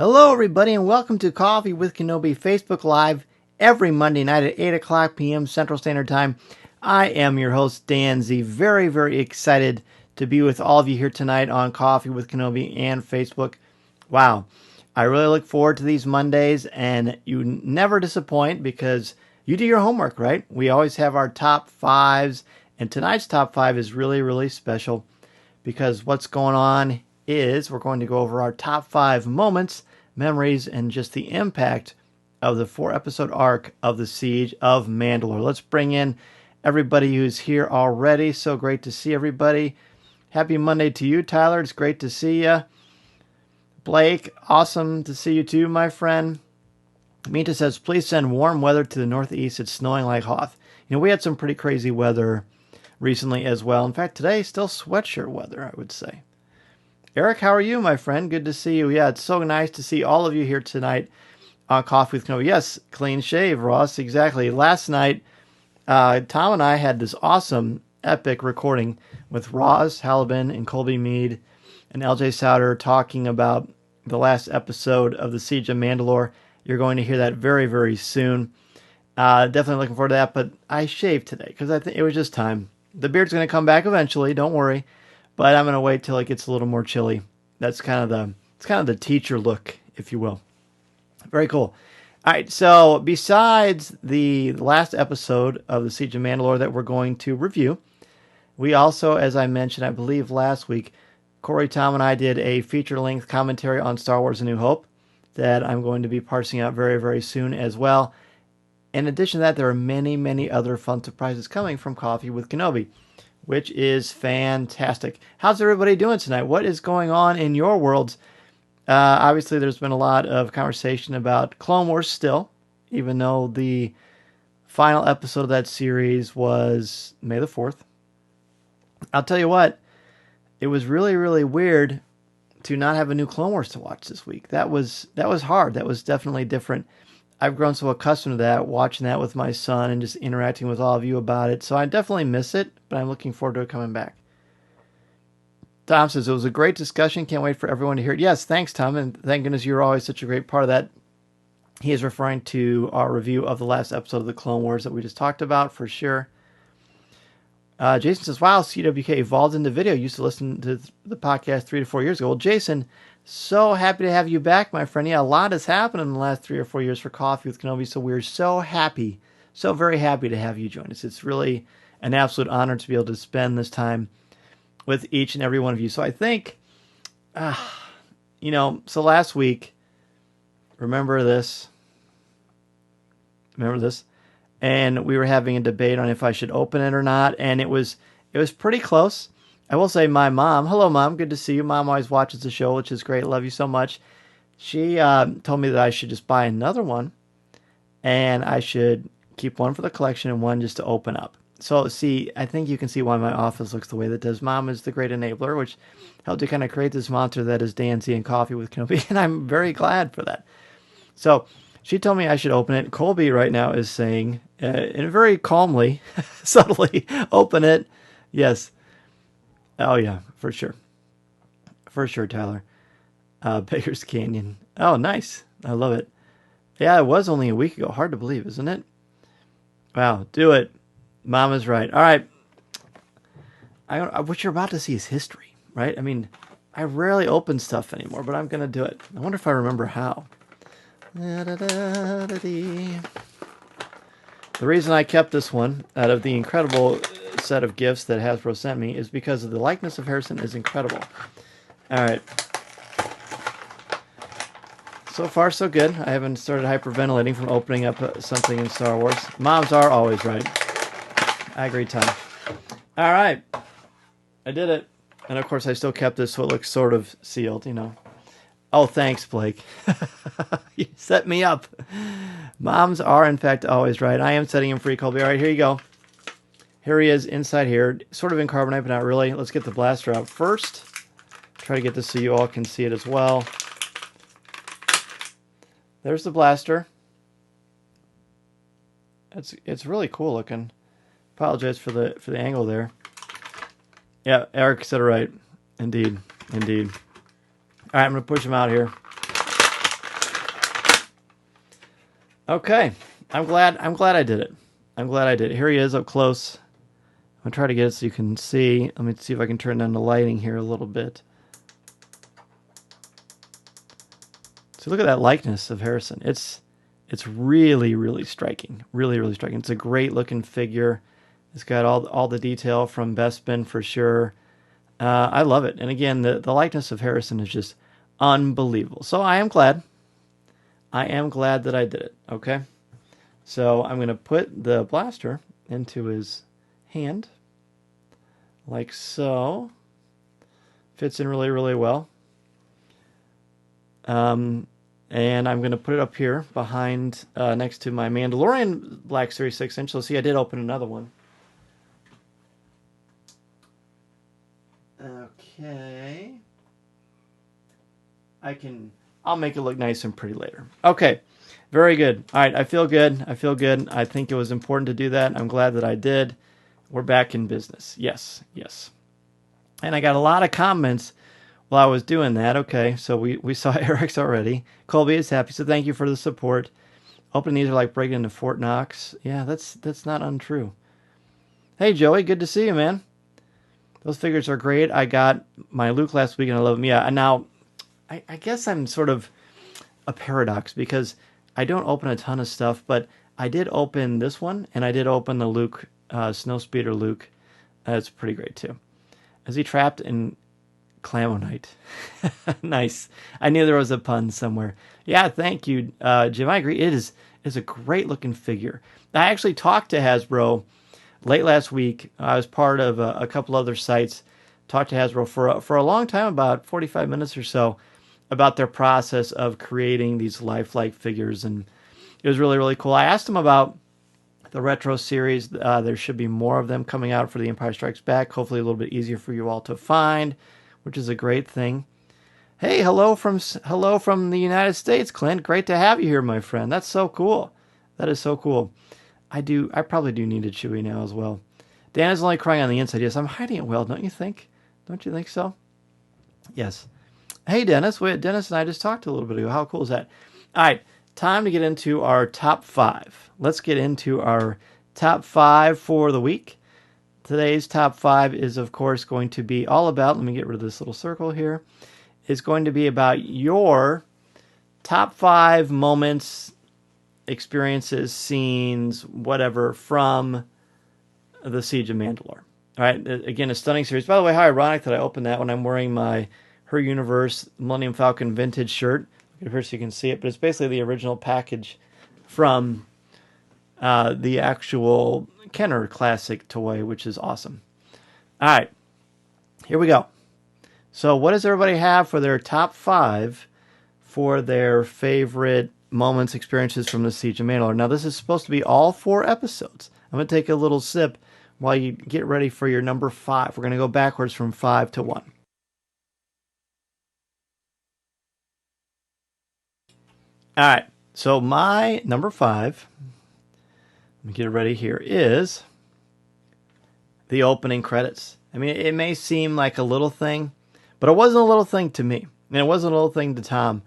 Hello, everybody, and welcome to Coffee with Kenobi Facebook Live every Monday night at 8 o'clock p.m. Central Standard Time. I am your host, Dan Z. Very, very excited to be with all of you here tonight on Coffee with Kenobi and Facebook. Wow, I really look forward to these Mondays, and you never disappoint because you do your homework, right? We always have our top fives, and tonight's top five is really, really special because what's going on is we're going to go over our top 5 moments, memories, and just the impact of the 4-episode arc of the Siege of Mandalore. Let's bring in everybody who's here already. So great to see everybody. Happy Monday to you, Tyler. It's great to see you. Blake, awesome to see you too, my friend. Minta says, please send warm weather to the northeast. It's snowing like Hoth. You know, we had some pretty crazy weather recently as well. In fact, today, still sweatshirt weather, I would say. Eric, how are you, my friend? Good to see you. Yeah, it's so nice to see all of you here tonight on Coffee with Kenobi. Yes, clean shave, Ross. Exactly. Last night, Tom and I had this awesome, epic recording with Ross Halibin and Colby Mead and LJ Souter talking about the last episode of the Siege of Mandalore. You're going to hear that very, very soon. Definitely looking forward to that, but I shaved today because I think it was just time. The beard's going to come back eventually, don't worry. But I'm going to wait till it gets a little more chilly. That's kind of the teacher look, if you will. Very cool. All right, so besides the last episode of the Siege of Mandalore that we're going to review, we also, as I mentioned, I believe last week, Corey, Tom, and I did a feature-length commentary on Star Wars A New Hope that I'm going to be parsing out very, very soon as well. In addition to that, there are many, many other fun surprises coming from Coffee with Kenobi, which is fantastic. How's everybody doing tonight? What is going on in your worlds? Obviously, there's been a lot of conversation about Clone Wars still, even though the final episode of that series was May the 4th. I'll tell you what, it was really, really weird to not have a new Clone Wars to watch this week. That was hard. That was definitely different. I've grown so accustomed to that, watching that with my son and just interacting with all of you about it. So I definitely miss it, but I'm looking forward to it coming back. Tom says, it was a great discussion. Can't wait for everyone to hear it. Yes, thanks, Tom, and thank goodness you're always such a great part of that. He is referring to our review of the last episode of the Clone Wars that we just talked about, for sure. Jason says, wow, CWK evolved into video. Used to listen to the podcast 3 to 4 years ago. Well, Jason, so happy to have you back, my friend. Yeah, a lot has happened in the last 3 or 4 years for Coffee with Kenobi, so we're so happy, so very happy to have you join us. It's really an absolute honor to be able to spend this time with each and every one of you. So I think, so last week, remember this, and we were having a debate on if I should open it or not, and it was pretty close. I will say my mom, hello Mom, good to see you. Mom always watches the show, which is great. Love you so much. She told me that I should just buy another one, and I should keep one for the collection and one just to open up. So see, I think you can see why my office looks the way that does. Mom is the great enabler, which helped to kind of create this monster that is Dan Z and Coffee with Kenobi, and I'm very glad for that. So she told me I should open it. Colby right now is saying, and very calmly, subtly, open it. Yes. Oh, yeah, for sure. For sure, Tyler. Baker's Canyon. Oh, nice. I love it. Yeah, it was only a week ago. Hard to believe, isn't it? Wow, do it. Mom is right. All right. What you're about to see is history, right? I mean, I rarely open stuff anymore, but I'm going to do it. I wonder if I remember how. The reason I kept this one out of the incredible set of gifts that Hasbro sent me is because of the likeness of Harrison is incredible. All right. So far, so good. I haven't started hyperventilating from opening up something in Star Wars. Moms are always right. I agree, Tom. All right. I did it. And, of course, I still kept this so it looks sort of sealed, you know. Oh, thanks, Blake. You set me up. Moms are, in fact, always right. I am setting him free, Colby. All right, here you go. Here he is inside here. Sort of in carbonite, but not really. Let's get the blaster out first. Try to get this so you all can see it as well. There's the blaster. It's really cool looking. Apologize for the angle there. Yeah, Eric said it right. Indeed. All right, I'm going to push him out here. Okay, I'm glad I did it. I'm glad I did it. Here he is up close. I'm gonna try to get it so you can see. Let me see if I can turn down the lighting here a little bit. So look at that likeness of Harrison. It's really, really striking. Really, really striking. It's a great looking figure. It's got all the detail from Bespin for sure. I love it. And again, the likeness of Harrison is just unbelievable. So I am glad. I am glad that I did it. Okay. So I'm going to put the blaster into his hand. Like so. Fits in really, really well. And I'm going to put it up here behind, next to my Mandalorian Black Series 6-inch. So see, I did open another one. Okay. I'll make it look nice and pretty later. Okay. Very good. All right. I feel good. I think it was important to do that. I'm glad that I did. We're back in business. Yes. And I got a lot of comments while I was doing that. Okay. So we saw Eric's already. Colby is happy. So thank you for the support. Opening these are like breaking into Fort Knox. Yeah, that's not untrue. Hey, Joey. Good to see you, man. Those figures are great. I got my Luke last week and I love them. Yeah, and now I guess I'm sort of a paradox because I don't open a ton of stuff, but I did open this one and I did open the Luke, Snowspeeder Luke. It's pretty great too. Is he trapped in Clamonite? Nice. I knew there was a pun somewhere. Yeah, thank you, Jim. I agree. It's a great looking figure. I actually talked to Hasbro late last week. I was part of a couple other sites. Talked to Hasbro for a long time, about 45 minutes or so, about their process of creating these lifelike figures, and it was really, really cool. I asked them about the retro series. There should be more of them coming out for The Empire Strikes Back. Hopefully a little bit easier for you all to find, which is a great thing. Hey, hello from the United States, Clint. Great to have you here, my friend. That's so cool. That is so cool. I probably do need a Chewy now as well. Dan is only crying on the inside. Yes, I'm hiding it well, don't you think? Don't you think so? Yes. Hey, Dennis. Dennis and I just talked a little bit ago. How cool is that? All right, time to get into our top 5. Let's get into our top 5 for the week. Today's top 5 is, of course, going to be all about, let me get rid of this little circle here. It's going to be about your top 5 moments, experiences, scenes, whatever, from the Siege of Mandalore. All right, again, a stunning series. By the way, how ironic that I opened that when I'm wearing my Her Universe Millennium Falcon vintage shirt. Look at here so you can see it, but it's basically the original package from the actual Kenner Classic toy, which is awesome. All right, here we go. So what does everybody have for their top 5 for their favorite moments, experiences from the Siege of Mandalore? Now, this is supposed to be all 4 episodes. I'm going to take a little sip while you get ready for your number 5. We're going to go backwards from 5 to 1. All right, so my number 5, let me get it ready here, is the opening credits. I mean, it may seem like a little thing, but it wasn't a little thing to me. And it wasn't a little thing to Tom.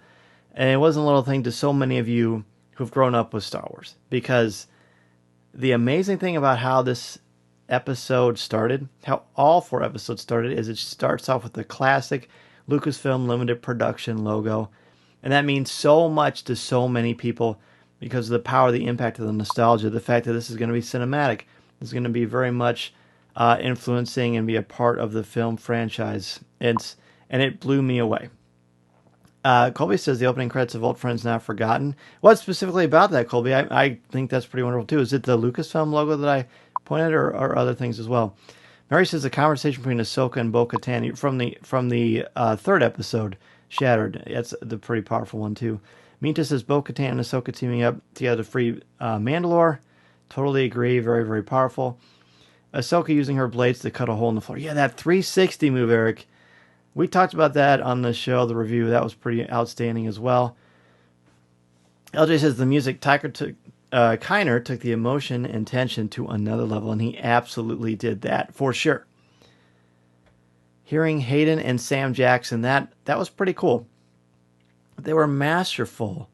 And it wasn't a little thing to so many of you who've grown up with Star Wars. Because the amazing thing about how this episode started, how all 4 episodes started, is it starts off with the classic Lucasfilm limited production logo. And that means so much to so many people because of the power, the impact of the nostalgia, the fact that this is going to be cinematic. This is going to be very much influencing and be a part of the film franchise. And it blew me away. Colby says the opening credits of Old Friends Not Forgotten. What specifically about that, Colby? I think that's pretty wonderful too. Is it the Lucasfilm logo that I pointed, or other things as well? Mary says the conversation between Ahsoka and Bo-Katan from the 3rd episode, Shattered. That's the pretty powerful one too. Minta says Bo-Katan and Ahsoka teaming up together to free Mandalore. Totally agree. Very, very powerful. Ahsoka using her blades to cut a hole in the floor. Yeah, that 360 move, Eric. We talked about that on the show, the review. That was pretty outstanding as well. LJ says the music, Kiner took the emotion and tension to another level, and he absolutely did that, for sure. Hearing Hayden and Sam Jackson, that was pretty cool. They were masterful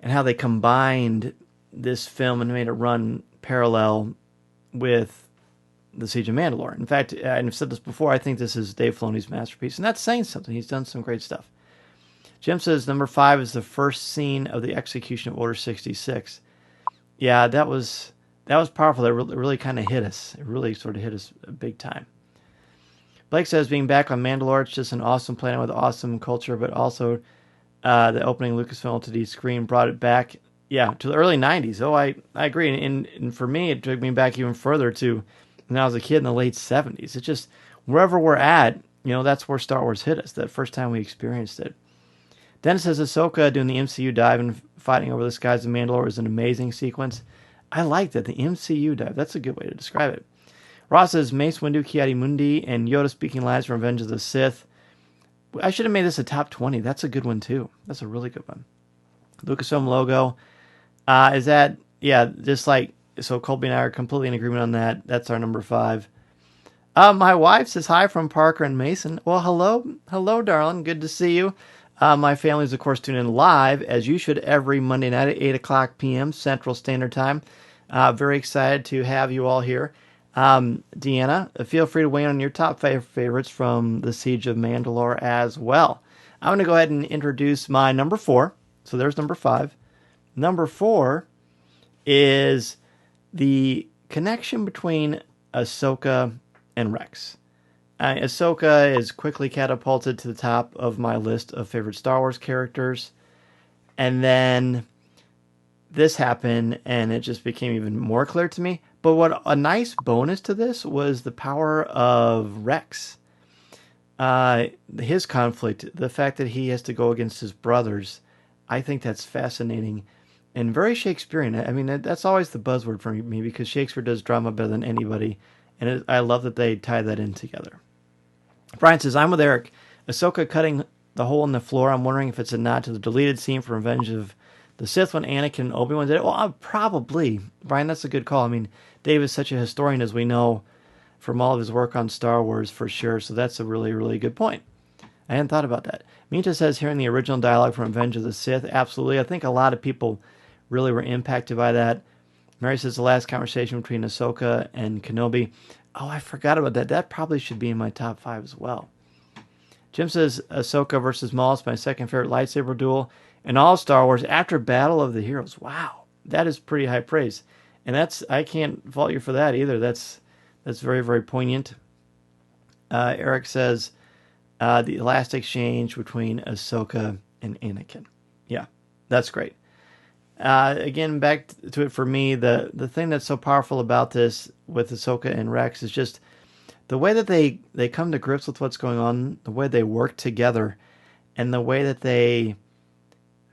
in how they combined this film and made it run parallel with the Siege of Mandalore. In fact, I've said this before, I think this is Dave Filoni's masterpiece, and that's saying something. He's done some great stuff. Jim says number 5 is the first scene of the execution of Order 66. Yeah, that was powerful. That really kind of hit us. It really sort of hit us big time. Blake says being back on Mandalore, it's just an awesome planet with awesome culture, but also the opening Lucasfilm Ltd screen brought it back, to the early 90s. Oh, I agree. And for me, it took me back even further to when I was a kid in the late 70s. It's just, wherever we're at, that's where Star Wars hit us, that first time we experienced it. Dennis says Ahsoka doing the MCU dive and fighting over the skies of Mandalore is an amazing sequence. I like that, the MCU dive. That's a good way to describe it. Ross says Mace Windu, Ki-Adi-Mundi, and Yoda speaking lines from Revenge of the Sith. I should have made this a top 20. That's a good one, too. That's a really good one. Lucasfilm logo. Is that, just like, so Colby and I are completely in agreement on that. That's our number 5. My wife says hi from Parker and Mason. Well, hello, darling. Good to see you. My family is, of course, tuned in live, as you should, every Monday night at 8 o'clock p.m. Central Standard Time. Very excited to have you all here. Deanna, feel free to weigh in on your top 5 favorites from the Siege of Mandalore as well. I'm going to go ahead and introduce my number 4. So there's number 5. Number 4 is the connection between Ahsoka and Rex. Ahsoka is quickly catapulted to the top of my list of favorite Star Wars characters. And then this happened, and it just became even more clear to me. But what a nice bonus to this was the power of Rex. His conflict, the fact that he has to go against his brothers, I think that's fascinating and very Shakespearean. I mean, that's always the buzzword for me because Shakespeare does drama better than anybody, and I love that they tie that in together. Brian says, I'm with Eric. Ahsoka cutting the hole in the floor. I'm wondering if it's a nod to the deleted scene from Revenge of the Sith when Anakin and Obi-Wan did it. Well, probably. Brian, that's a good call. I mean, Dave is such a historian, as we know from all of his work on Star Wars, for sure. So that's a really, really good point. I hadn't thought about that. Minta says, hearing the original dialogue from Revenge of the Sith, absolutely. I think a lot of people really were impacted by that. Mary says, the last conversation between Ahsoka and Kenobi. Oh, I forgot about that. That probably should be in my top 5 as well. Jim says, Ahsoka versus Maul is my second favorite lightsaber duel in all Star Wars after Battle of the Heroes. Wow, that is pretty high praise. And I can't fault you for that either. That's very, very poignant. Eric says, the last exchange between Ahsoka and Anakin. Yeah, that's great. Again, back to it for me, the thing that's so powerful about this with Ahsoka and Rex is just the way that they come to grips with what's going on, the way they work together, and the way that they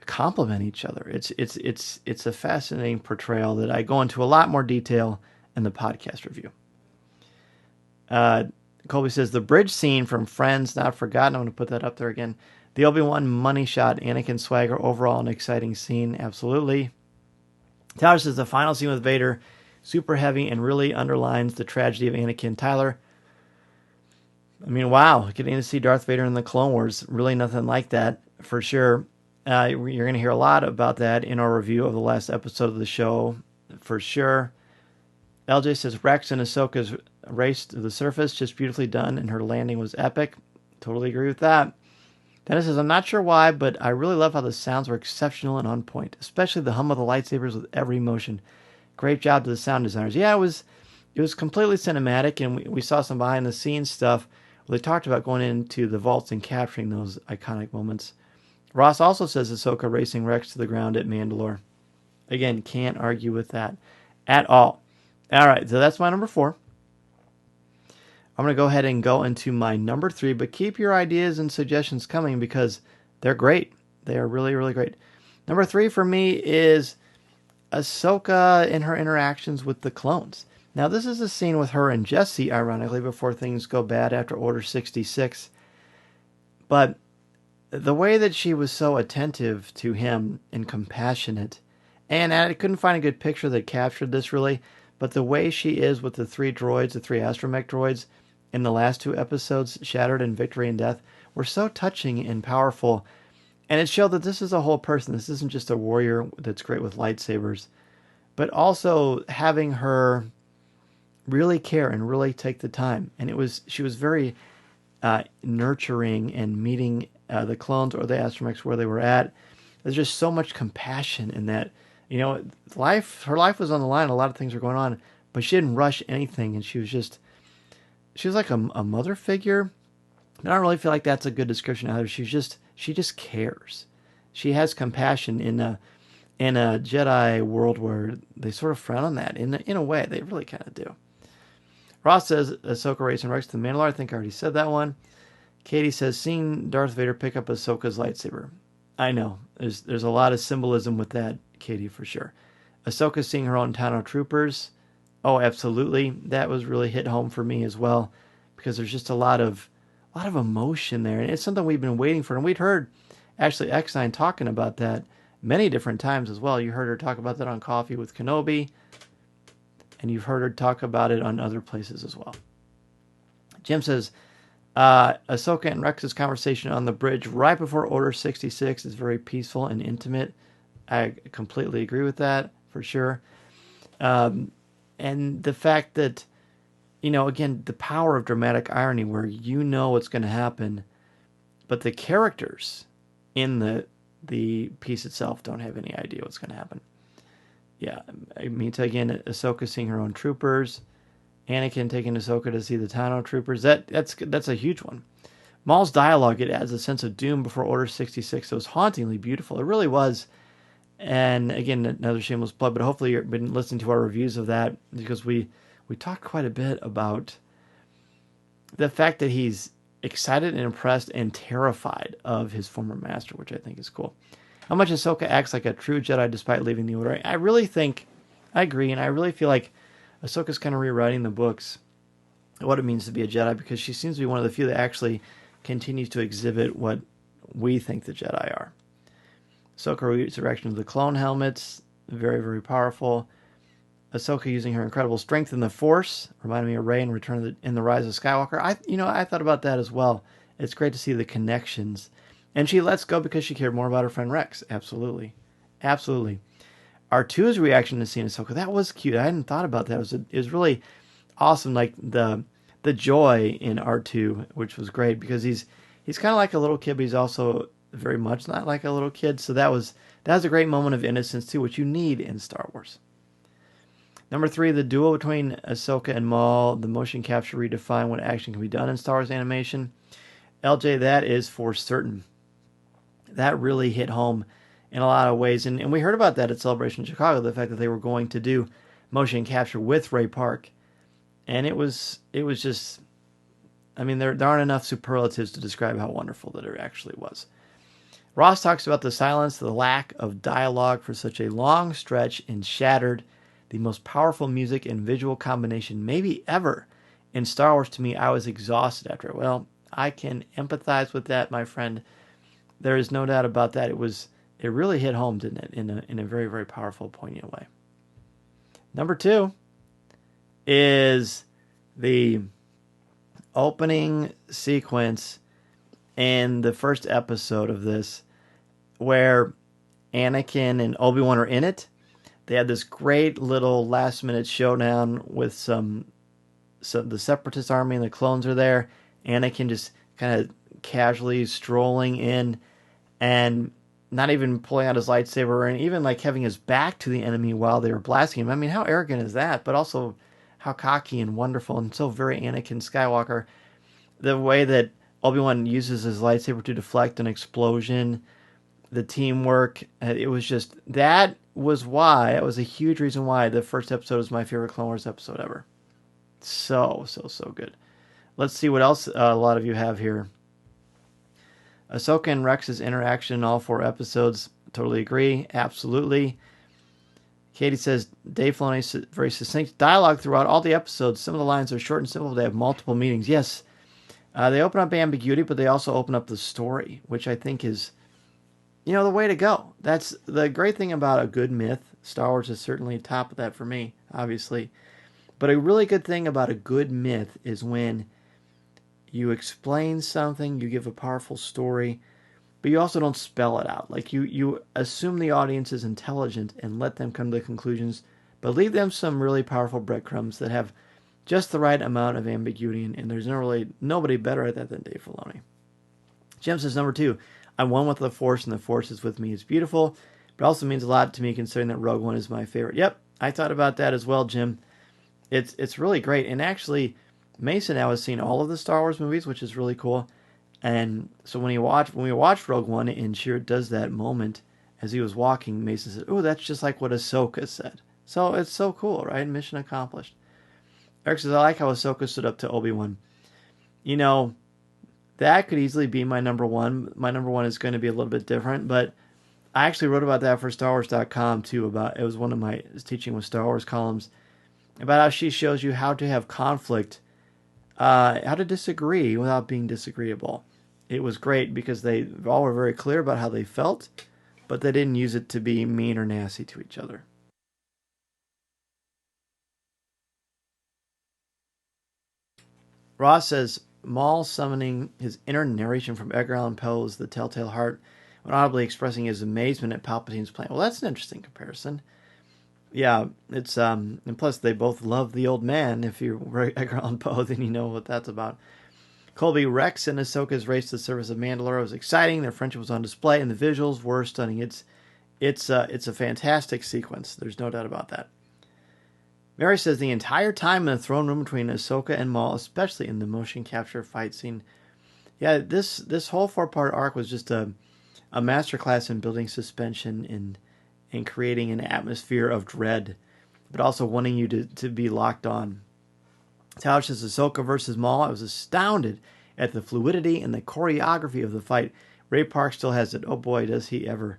complement each other. It's a fascinating portrayal that I go into a lot more detail in the podcast review. Colby says, the bridge scene from Friends, Not Forgotten. I'm going to put that up there again. The Obi-Wan money shot, Anakin swagger, overall an exciting scene. Absolutely. Tyler says, the final scene with Vader, super heavy and really underlines the tragedy of Anakin. Tyler, I mean, wow, getting to see Darth Vader in the Clone Wars, really nothing like that, for sure. You're going to hear a lot about that in our review of the last episode of the show, for sure. LJ says, Rex and Ahsoka's race to the surface, just beautifully done, and her landing was epic. Totally agree with that. Dennis says, I'm not sure why, but I really love how the sounds were exceptional and on point, especially the hum of the lightsabers with every motion. Great job to the sound designers. Yeah, it was completely cinematic, and we saw some behind-the-scenes stuff where they talked about going into the vaults and capturing those iconic moments. Ross also says Ahsoka racing Rex to the ground at Mandalore. Again, can't argue with that at all. All right, so that's my number 4. I'm going to go ahead and go into my number 3, but keep your ideas and suggestions coming because they're great. They are really, really great. Number 3 for me is Ahsoka and her interactions with the clones. Now, this is a scene with her and Jesse, ironically, before things go bad after Order 66. But the way that she was so attentive to him and compassionate, and I couldn't find a good picture that captured this really, but the way she is with the 3 droids, the 3 astromech droids, in the last 2 episodes, Shattered and Victory and Death, were so touching and powerful. And it showed that this is a whole person. This isn't just a warrior that's great with lightsabers. but also having her really care and really take the time. And she was very nurturing and meeting the clones or the astromechs where they were at. There's just so much compassion in that. Her life was on the line. A lot of things were going on, but she didn't rush anything. And she was like a mother figure. I don't really feel like that's a good description of her. She just cares. She has compassion in a Jedi world where they sort of frown on that. In a way, they really kind of do. Ross says Ahsoka racing Rex to the Mandalore. I think I already said that one. Katie says seeing Darth Vader pick up Ahsoka's lightsaber. I know there's a lot of symbolism with that, Katie, for sure. Ahsoka seeing her own Tano troopers. Oh, absolutely. That was really hit home for me as well, because there's just a lot of emotion there, and it's something we've been waiting for. And we'd heard actually X9 talking about that many different times as well. You heard her talk about that on Coffee with Kenobi, and you've heard her talk about it on other places as well. Jim says, Ahsoka and Rex's conversation on the bridge right before Order 66 is very peaceful and intimate. I completely agree with that, for sure. And the fact that, again, the power of dramatic irony where you know what's going to happen, but the characters in the piece itself don't have any idea what's going to happen. Yeah, I mean, again, Ahsoka seeing her own troopers, Anakin taking Ahsoka to see the Tano troopers. That's a huge one. Maul's dialogue, it adds a sense of doom before Order 66. It was hauntingly beautiful. It really was. And again, another shameless plug, but hopefully you've been listening to our reviews of that, because we talked quite a bit about the fact that he's excited and impressed and terrified of his former master, which I think is cool. How much Ahsoka acts like a true Jedi despite leaving the Order. I agree, and I really feel like Ahsoka's kind of rewriting the books, what it means to be a Jedi, because she seems to be one of the few that actually continues to exhibit what we think the Jedi are. Ahsoka resurrection of the clone helmets, very, very powerful. Ahsoka using her incredible strength in the Force, reminded me of Rey in the Rise of Skywalker. I thought about that as well. It's great to see the connections. And she lets go because she cared more about her friend Rex. Absolutely. Absolutely. R2's reaction to seeing Ahsoka, that was cute. I hadn't thought about that. It was really awesome, like the joy in R2, which was great, because he's kind of like a little kid, but he's also very much not like a little kid. So that was a great moment of innocence too, which you need in Star Wars. Number 3, the duel between Ahsoka and Maul, the motion capture redefined what action can be done in Star Wars animation. LJ, that is for certain. That really hit home in a lot of ways. And we heard about that at Celebration in Chicago, the fact that they were going to do motion capture with Ray Park. And it was just, I mean, there aren't enough superlatives to describe how wonderful that it actually was. Ross talks about the silence, the lack of dialogue for such a long stretch, and shattered the most powerful music and visual combination maybe ever in Star Wars. To me, I was exhausted after it. Well, I can empathize with that, my friend. There is no doubt about that. It really hit home, didn't it, in a very, very powerful, poignant way. Number 2 is the opening sequence in the first episode of this, where Anakin and Obi-Wan are in it. They had this great little last-minute showdown with the Separatist army, and the clones are there. Anakin just kind of casually strolling in and not even pulling out his lightsaber, and even like having his back to the enemy while they were blasting him. I mean, how arrogant is that? But also how cocky and wonderful, and so very Anakin Skywalker. The way that Obi-Wan uses his lightsaber to deflect an explosion, the teamwork, it was just, that was a huge reason why the first episode is my favorite Clone Wars episode ever. So good. Let's see what else a lot of you have here. Ahsoka and Rex's interaction in all 4 episodes, totally agree, absolutely. Katie says, Dave Filoni's very succinct dialogue throughout all the episodes. Some of the lines are short and simple, they have multiple meanings. Yes, they open up ambiguity, but they also open up the story, which I think is, the way to go. That's the great thing about a good myth. Star Wars is certainly top of that for me, obviously. But a really good thing about a good myth is when you explain something, you give a powerful story, but you also don't spell it out. Like you assume the audience is intelligent and let them come to the conclusions but leave them some really powerful breadcrumbs that have just the right amount of ambiguity, and there's nobody better at that than Dave Filoni. Jim says, number 2, I'm one with the Force, and the Force is with me. It's beautiful, but also means a lot to me considering that Rogue One is my favorite. Yep, I thought about that as well, Jim. It's really great, and actually, Mason now has seen all of the Star Wars movies, which is really cool. And so when we watched Rogue One, and Chirrut does that moment as he was walking, Mason said, "Oh, that's just like what Ahsoka said." So it's so cool, right? Mission accomplished. Eric says, "I like how Ahsoka stood up to Obi-Wan." You know, that could easily be my number one. My number one is going to be a little bit different, but I actually wrote about that for StarWars.com too. It was one of my teaching with Star Wars columns about how she shows you how to have conflict, how to disagree without being disagreeable. It was great because they all were very clear about how they felt, but they didn't use it to be mean or nasty to each other. Ross says, Maul summoning his inner narration from Edgar Allan Poe's The Telltale Heart when audibly expressing his amazement at Palpatine's plan. Well, that's an interesting comparison. Yeah, it's and plus they both love the old man. If you read Edgar Allan Poe, then you know what that's about. Colby, Rex and Ahsoka's race to the surface of Mandalore was exciting. Their friendship was on display, and the visuals were stunning. It's a fantastic sequence. There's no doubt about that. Mary says the entire time in the throne room between Ahsoka and Maul, especially in the motion capture fight scene, yeah, this whole 4-part arc was just a masterclass in building suspension and creating an atmosphere of dread, but also wanting you to be locked on. Tao says Ahsoka versus Maul. I was astounded at the fluidity and the choreography of the fight. Ray Park still has it. Oh boy, does he ever.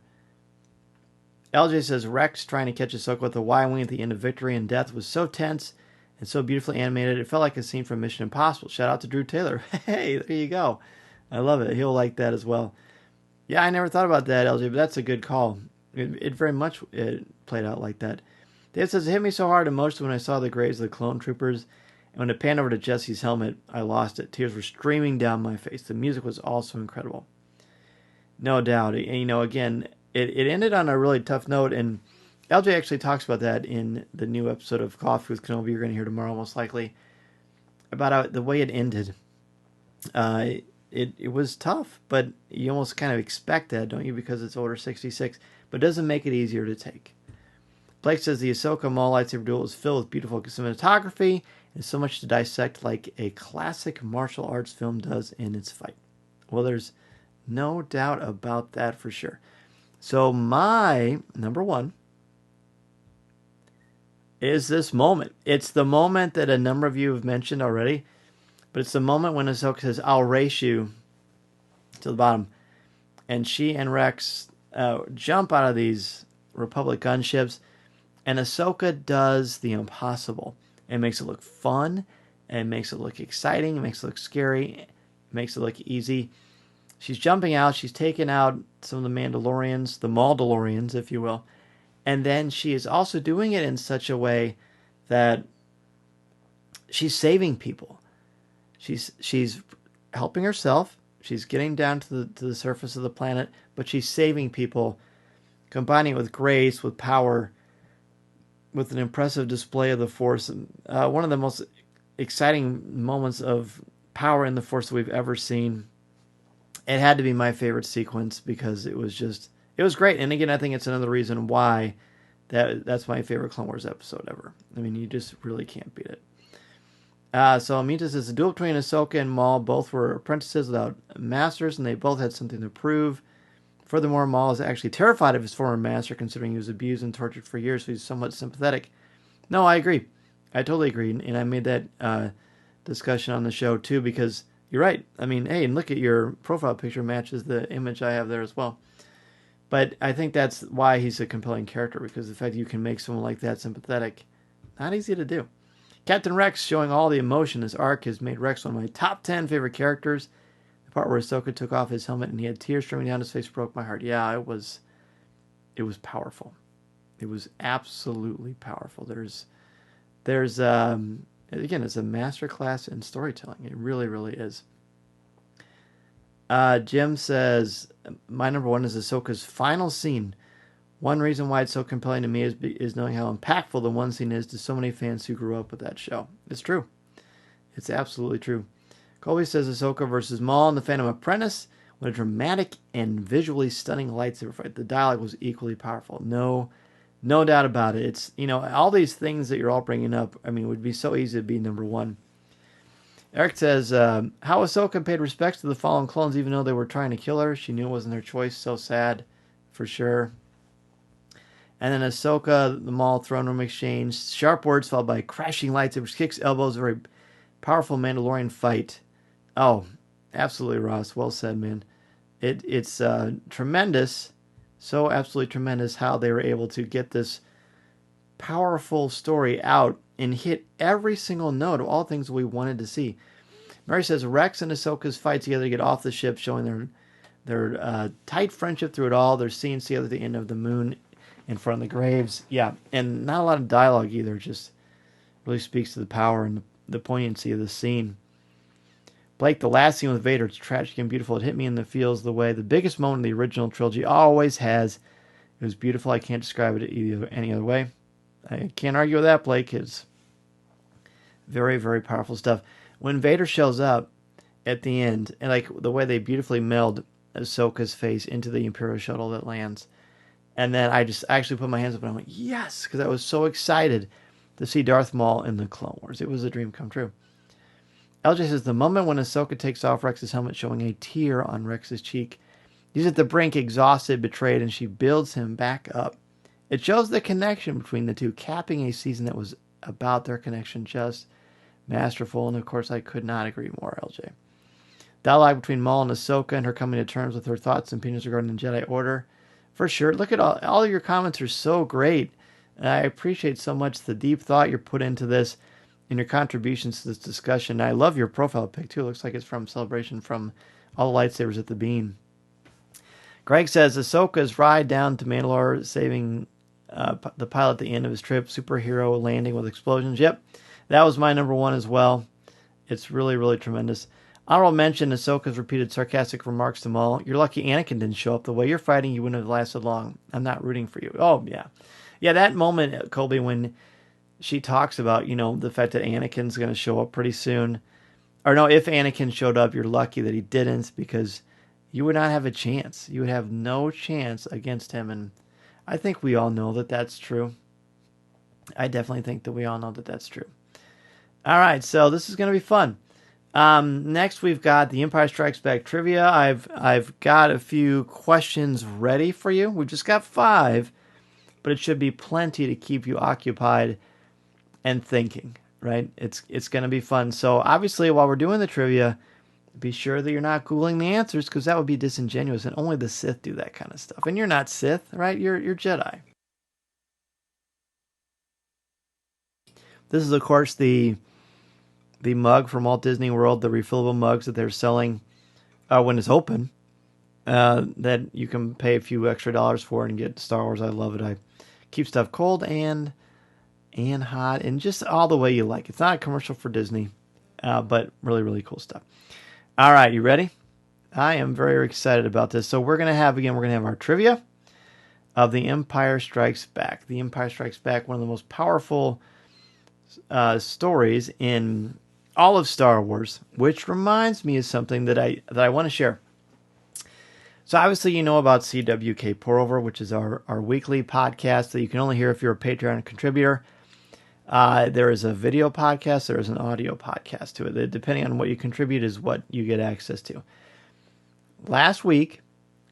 LJ says Rex trying to catch Ahsoka with the Y-wing at the end of Victory and Death was so tense and so beautifully animated. It felt like a scene from Mission Impossible. Shout out to Drew Taylor. Hey, there you go. I love it. He'll like that as well. Yeah, I never thought about that, LJ, but that's a good call. It very much played out like that. Dave says, it hit me so hard emotionally when I saw the graves of the clone troopers. And when it panned over to Jesse's helmet, I lost it. Tears were streaming down my face. The music was also incredible. No doubt. And, again, it ended on a really tough note, and LJ actually talks about that in the new episode of Coffee with Kenobi you're going to hear tomorrow, most likely, about how the way it ended. It was tough, but you almost kind of expect that, don't you, because it's Order 66, but it doesn't make it easier to take. Blake says the Ahsoka Maul lightsaber duel is filled with beautiful cinematography and so much to dissect like a classic martial arts film does in its fight. Well, there's no doubt about that for sure. So my number one is this moment. It's the moment that a number of you have mentioned already, but it's the moment when Ahsoka says, I'll race you to the bottom. And she and Rex jump out of these Republic gunships, and Ahsoka does the impossible. It makes it look fun, and makes it look exciting, it makes it look scary, it makes it look easy. She's jumping out, she's taking out some of the Mandalorians, the Mauldalorians, if you will. And then she is also doing it in such a way that she's saving people. She's helping herself. She's getting down to the surface of the planet, but she's saving people, combining it with grace, with power, with an impressive display of the Force. One of the most exciting moments of power in the Force that we've ever seen. It had to be my favorite sequence because it was great. And again, I think it's another reason why that's my favorite Clone Wars episode ever. I mean, you just really can't beat it. So Amita says, the duel between Ahsoka and Maul both were apprentices without masters, and they both had something to prove. Furthermore, Maul is actually terrified of his former master, considering he was abused and tortured for years, so he's somewhat sympathetic. No, I agree. I totally agree, and I made that discussion on the show, too, because you're right. I mean, hey, and look at your profile picture matches the image I have there as well. But I think that's why he's a compelling character, because the fact that you can make someone like that sympathetic, not easy to do. Captain Rex showing all the emotion. This arc has made Rex one of my top 10 favorite characters. The part where Ahsoka took off his helmet and he had tears streaming down his face broke my heart. Yeah, it was powerful. It was absolutely powerful. There's again, it's a masterclass in storytelling. It really, really is. Jim says, my number one is Ahsoka's final scene One reason why it's so compelling to me is knowing how impactful the one scene is to so many fans who grew up with that show. It's true. It's absolutely true. Colby says Ahsoka versus Maul in The Phantom Apprentice. What a dramatic and visually stunning lightsaber fight. The dialogue was equally powerful. No doubt about it. It's, all these things that you're all bringing up, it would be so easy to be number one. Eric says, how Ahsoka paid respects to the fallen clones even though they were trying to kill her. She knew it wasn't her choice. So sad, for sure. And then Ahsoka, the Maul throne room exchange. Sharp words followed by crashing lightsabers, kicks, elbows, very powerful Mandalorian fight. Oh, absolutely, Ross. Well said, man. It's tremendous, so absolutely tremendous how they were able to get this powerful story out and hit every single note of all things we wanted to see. Mary says Rex and Ahsoka's fight together to get off the ship, showing their tight friendship through it all. Their scenes together at the end of the moon in front of the graves. Yeah, and not a lot of dialogue either. Just really speaks to the power and the poignancy of the scene. Blake, the last scene with Vader, it's tragic and beautiful. It hit me in the feels the way the biggest moment in the original trilogy always has. It was beautiful. I can't describe it any other way. I can't argue with that, Blake. It's very, very powerful stuff. When Vader shows up at the end, and like the way they beautifully meld Ahsoka's face into the Imperial shuttle that lands, and then I actually put my hands up and I went, yes, because I was so excited to see Darth Maul in the Clone Wars. It was a dream come true. LJ says, the moment when Ahsoka takes off Rex's helmet, showing a tear on Rex's cheek. He's at the brink, exhausted, betrayed, and she builds him back up. It shows the connection between the two, capping a season that was about their connection. Just masterful, and of course I could not agree more, LJ. Dialogue between Maul and Ahsoka and her coming to terms with her thoughts and opinions regarding the Jedi Order. For sure. Look at all of your comments are so great. And I appreciate so much the deep thought you're put into this and your contributions to this discussion. I love your profile pic too. It looks like it's from Celebration from all the lightsabers at the beam. Greg says Ahsoka's ride down to Mandalore, saving the pilot at the end of his trip. Superhero landing with explosions. Yep, that was my number one as well. It's really, really tremendous. Honorable mention, Ahsoka's repeated sarcastic remarks to Maul. You're lucky Anakin didn't show up. The way you're fighting, you wouldn't have lasted long. I'm not rooting for you. Oh, yeah. Yeah, that moment, Colby, when she talks about, the fact that Anakin's going to show up pretty soon. Or no, if Anakin showed up, you're lucky that he didn't, because you would not have a chance. You would have no chance against him. And I think we all know that that's true. I definitely think that we all know that that's true. All right, so this is going to be fun. Next, we've got the Empire Strikes Back trivia. I've got a few questions ready for you. We've just got 5, but it should be plenty to keep you occupied and thinking, right? It's going to be fun. So obviously, while we're doing the trivia, be sure that you're not Googling the answers, because that would be disingenuous, and only the Sith do that kind of stuff. And you're not Sith, right? You're Jedi. This is, of course, the mug from Walt Disney World, the refillable mugs that they're selling when it's open, that you can pay a few extra dollars for and get Star Wars. I love it. I keep stuff cold and hot and just all the way you like. It's not a commercial for Disney, but really, really cool stuff. All right, you ready? I am very excited about this. So we're going to have our trivia of The Empire Strikes Back. The Empire Strikes Back, one of the most powerful stories in all of Star Wars, which reminds me of something that I want to share. So obviously you know about CWK Pour Over, which is our weekly podcast that you can only hear if you're a Patreon contributor. There is a video podcast, there is an audio podcast to it. Depending on what you contribute is what you get access to. Last week,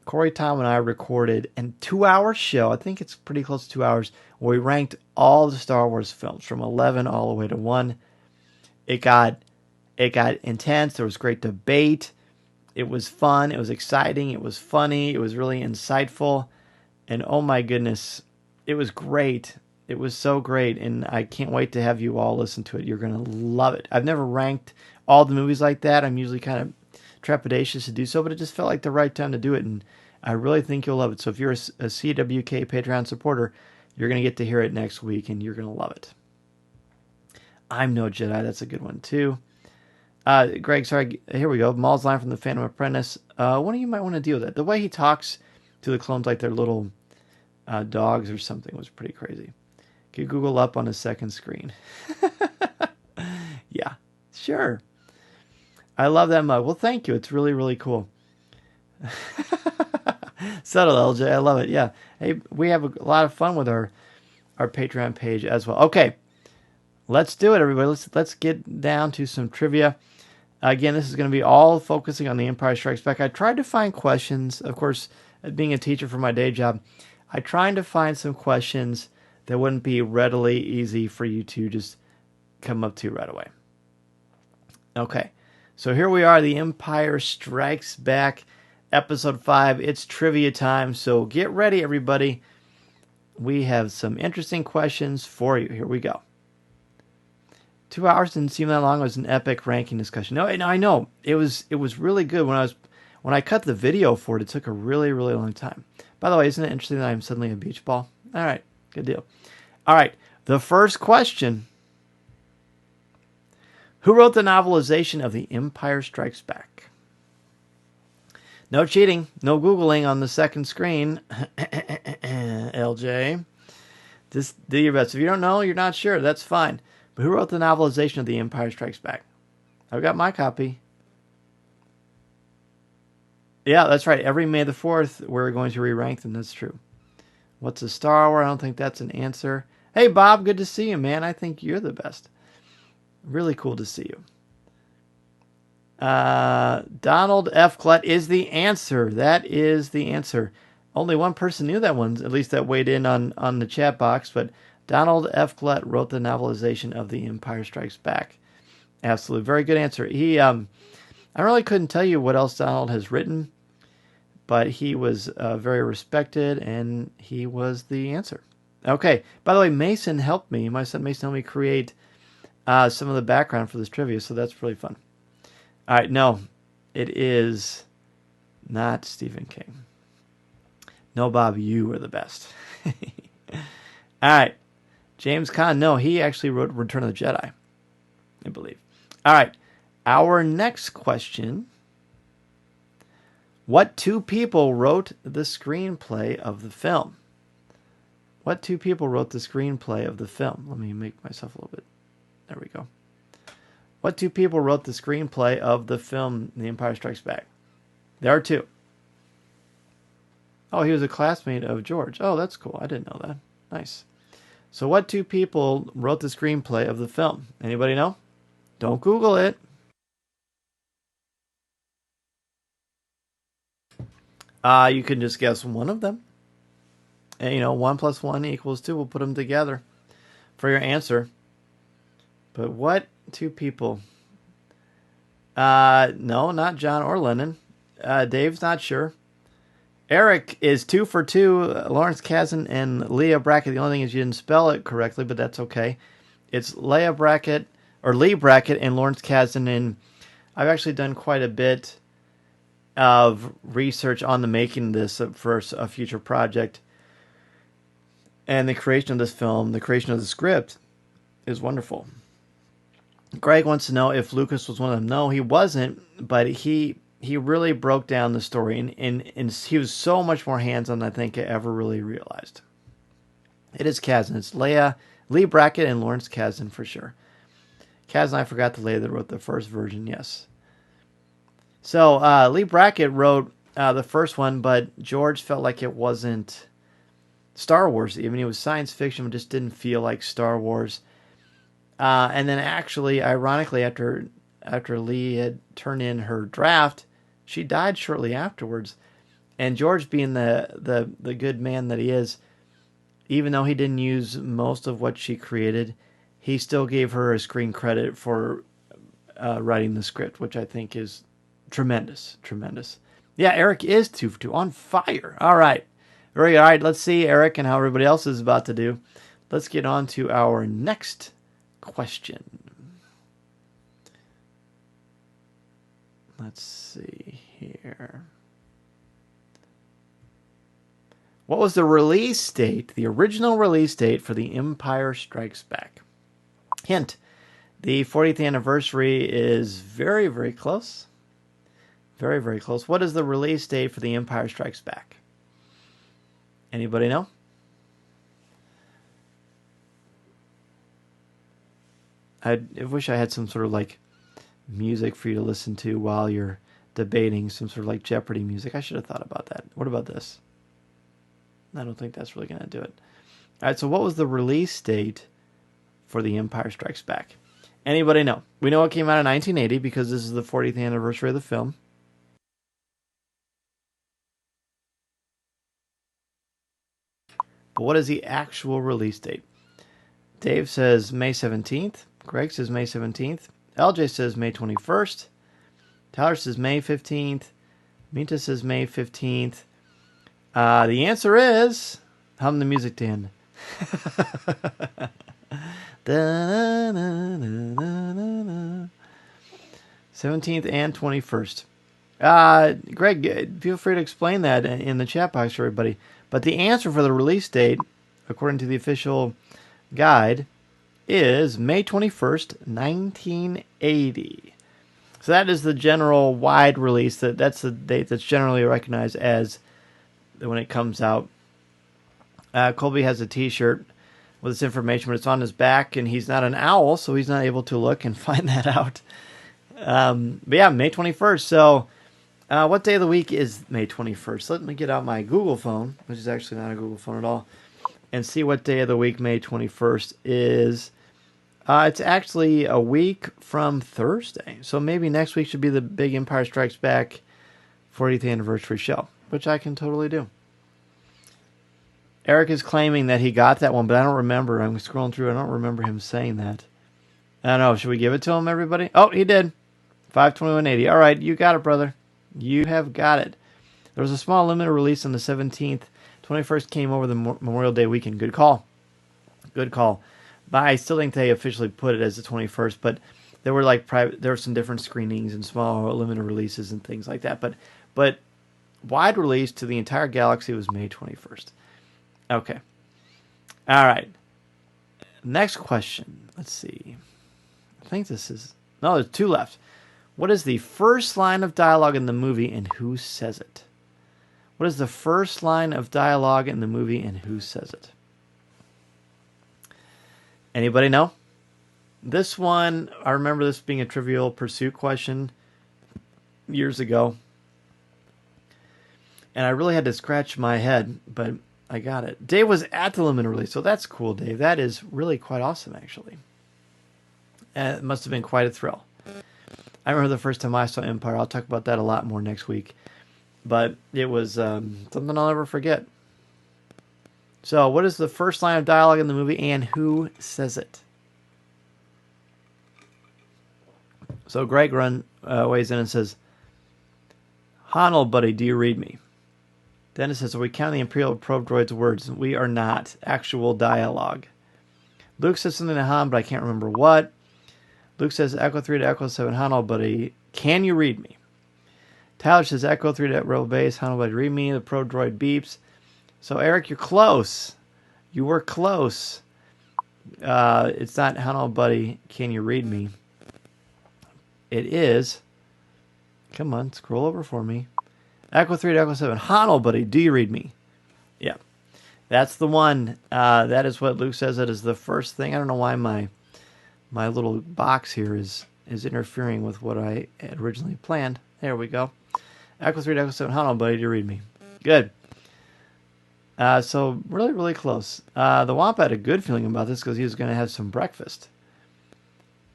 Corey, Tom, and I recorded a 2-hour show. I think it's pretty close to 2 hours, where we ranked all the Star Wars films from 11 all the way to 1. It got intense. There was great debate. It was fun. It was exciting. It was funny. It was really insightful. And oh my goodness, it was great. It was so great. And I can't wait to have you all listen to it. You're going to love it. I've never ranked all the movies like that. I'm usually kind of trepidatious to do so, but it just felt like the right time to do it. And I really think you'll love it. So if you're a CWK Patreon supporter, you're going to get to hear it next week, and you're going to love it. I'm no Jedi. That's a good one, too. Greg, sorry. Here we go. Maul's line from The Phantom Apprentice. One of you might want to deal with that. The way he talks to the clones like they're little dogs or something was pretty crazy. Could Google up on a second screen. Yeah, sure. I love that mug. Well, thank you. It's really, really cool. Subtle, LJ. I love it. Yeah. Hey, we have a lot of fun with our Patreon page as well. Okay, let's do it, everybody. Let's get down to some trivia. Again, this is going to be all focusing on The Empire Strikes Back. I tried to find questions. Of course, being a teacher for my day job, I tried to find some questions that wouldn't be readily easy for you to just come up to right away. Okay, so here we are, The Empire Strikes Back, Episode 5. It's trivia time, so get ready, everybody. We have some interesting questions for you. Here we go. 2 hours didn't seem that long. It was an epic ranking discussion. No, I know. It was really good. When I cut the video for it, it took a really, really long time. By the way, isn't it interesting that I'm suddenly a beach ball? All right, good deal. All right, the first question. Who wrote the novelization of The Empire Strikes Back? No cheating, no Googling on the second screen. LJ. Just do your best. If you don't know, you're not sure. That's fine. But who wrote the novelization of The Empire Strikes Back? I've got my copy. Yeah, that's right. Every May the 4th, we're going to re-rank them. That's true. What's a Star Wars? I don't think that's an answer. Hey, Bob, good to see you, man. I think you're the best. Really cool to see you. Donald F. Klett is the answer. That is the answer. Only one person knew that one, at least that weighed in on the chat box, but Donald F. Klett wrote the novelization of The Empire Strikes Back. Absolutely. Very good answer. I really couldn't tell you what else Donald has written, but he was very respected, and he was the answer. Okay. By the way, Mason helped me. My son Mason helped me create some of the background for this trivia, so that's really fun. All right. No, it is not Stephen King. No, Bob, you are the best. All right. James Caan, no, he actually wrote Return of the Jedi, I believe. All right. Our next question. What two people wrote the screenplay of the film? What two people wrote the screenplay of the film? Let me make myself a little bit. There we go. What two people wrote the screenplay of the film The Empire Strikes Back? There are two. Oh, he was a classmate of George. Oh, that's cool. I didn't know that. Nice. So what two people wrote the screenplay of the film? Anybody know? Don't Google it. You can just guess one of them. And, 1 + 1 = 2. We'll put them together for your answer. But what two people? No, not John or Lennon. Dave's not sure. Eric is 2 for 2. Lawrence Kasdan and Leigh Brackett. The only thing is you didn't spell it correctly, but that's okay. It's Leigh Brackett and Lawrence Kasdan. And I've actually done quite a bit of research on the making of this for a future project. And the creation of this film, the creation of the script, is wonderful. Greg wants to know if Lucas was one of them. No, he wasn't, but he really broke down the story, and he was so much more hands-on than I think I ever really realized. It is Kasdan. It's Leigh Brackett and Lawrence Kasdan for sure. Kasdan, I forgot the lady that wrote the first version, yes. So Leigh Brackett wrote the first one, but George felt like it wasn't Star Wars. Even it was science fiction, but just didn't feel like Star Wars. And then actually, ironically, after Leigh had turned in her draft, she died shortly afterwards. And George, being the good man that he is, even though he didn't use most of what she created, he still gave her a screen credit for writing the script, which I think is tremendous. Yeah, Eric is 2 for 2 on fire. All right. Very good. All right, let's see Eric and how everybody else is about to do. Let's get on to our next question. Let's see here. What was the release date, the original release date for The Empire Strikes Back? Hint, the 40th anniversary is very, very close. Very, very close. What is the release date for The Empire Strikes Back? Anybody know? I wish I had some sort of like music for you to listen to while you're debating, some sort of like Jeopardy music. I should have thought about that. What about this? I don't think that's really going to do it. All right, so what was the release date for The Empire Strikes Back? Anybody know? We know it came out in 1980 because this is the 40th anniversary of the film. But what is the actual release date? Dave says May 17th. Greg says May 17th. LJ says May 21st. Tyler says May 15th. Minta says May 15th. The answer is... Hum the music, Dan. 17th and 21st. Greg, feel free to explain that in the chat box for everybody. But the answer for the release date, according to the official guide, is May 21st, 1980. So that is the general wide release. That's the date that's generally recognized as when it comes out. Colby has a t-shirt with this information, but it's on his back, and he's not an owl, so he's not able to look and find that out. But yeah, May 21st. So what day of the week is May 21st? Let me get out my Google phone, which is actually not a Google phone at all, and see what day of the week May 21st is. It's actually a week from Thursday. So maybe next week should be the big Empire Strikes Back 40th anniversary show, which I can totally do. Eric is claiming that he got that one, but I don't remember. I'm scrolling through. I don't remember him saying that. I don't know. Should we give it to him, everybody? Oh, he did. 5/21/80. All right, you got it, brother. You have got it. There was a small limited release on the 17th. 21st came over the Memorial Day weekend. Good call. Good call. But I still think they officially put it as the 21st, but there were like there were some different screenings and small limited releases and things like that. But wide release to the entire galaxy was May 21st. Okay. All right. Next question. Let's see. I think this is... No, there's two left. What is the first line of dialogue in the movie and who says it? What is the first line of dialogue in the movie and who says it? Anybody know? This one, I remember this being a Trivial Pursuit question years ago. And I really had to scratch my head, but I got it. Dave was at the limited release, so that's cool, Dave. That is really quite awesome, actually. It must have been quite a thrill. I remember the first time I saw Empire. I'll talk about that a lot more next week. But it was something I'll never forget. So, what is the first line of dialogue in the movie and who says it? So, Greg weighs in and says, Honnold, buddy, do you read me? Dennis says, are we counting the Imperial probe droid's words? We are not. Actual dialogue. Luke says something to Han, but I can't remember what. Luke says, Echo 3 to Echo 7, Honnold, buddy, can you read me? Tyler says, Echo 3 to Rebel Base, Honnold, buddy, read me. The probe droid beeps. So, Eric, you're close. You were close. It's not, Honnold, buddy, can you read me? It is. Come on, scroll over for me. Echo 3 to Echo 7. Honnold, buddy, do you read me? Yeah. That's the one. That is what Luke says. That is the first thing. I don't know why my little box here is interfering with what I had originally planned. There we go. Echo 3 to Echo 7. Honnold, buddy, do you read me? Good. So really, really close. The Wampa had a good feeling about this because he was going to have some breakfast.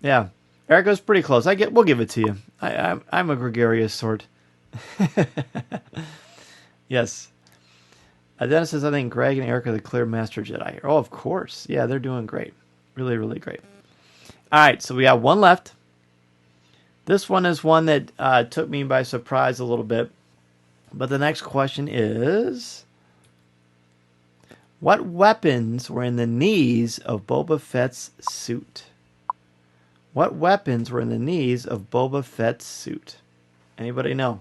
Yeah. Eric goes pretty close. We'll give it to you. I'm a gregarious sort. Yes. Dennis says, I think Greg and Eric are the clear master Jedi here. Oh, of course. Yeah, they're doing great. Really, really great. All right, so we got one left. This one is one that took me by surprise a little bit. But the next question is, what weapons were in the knees of Boba Fett's suit? What weapons were in the knees of Boba Fett's suit? Anybody know?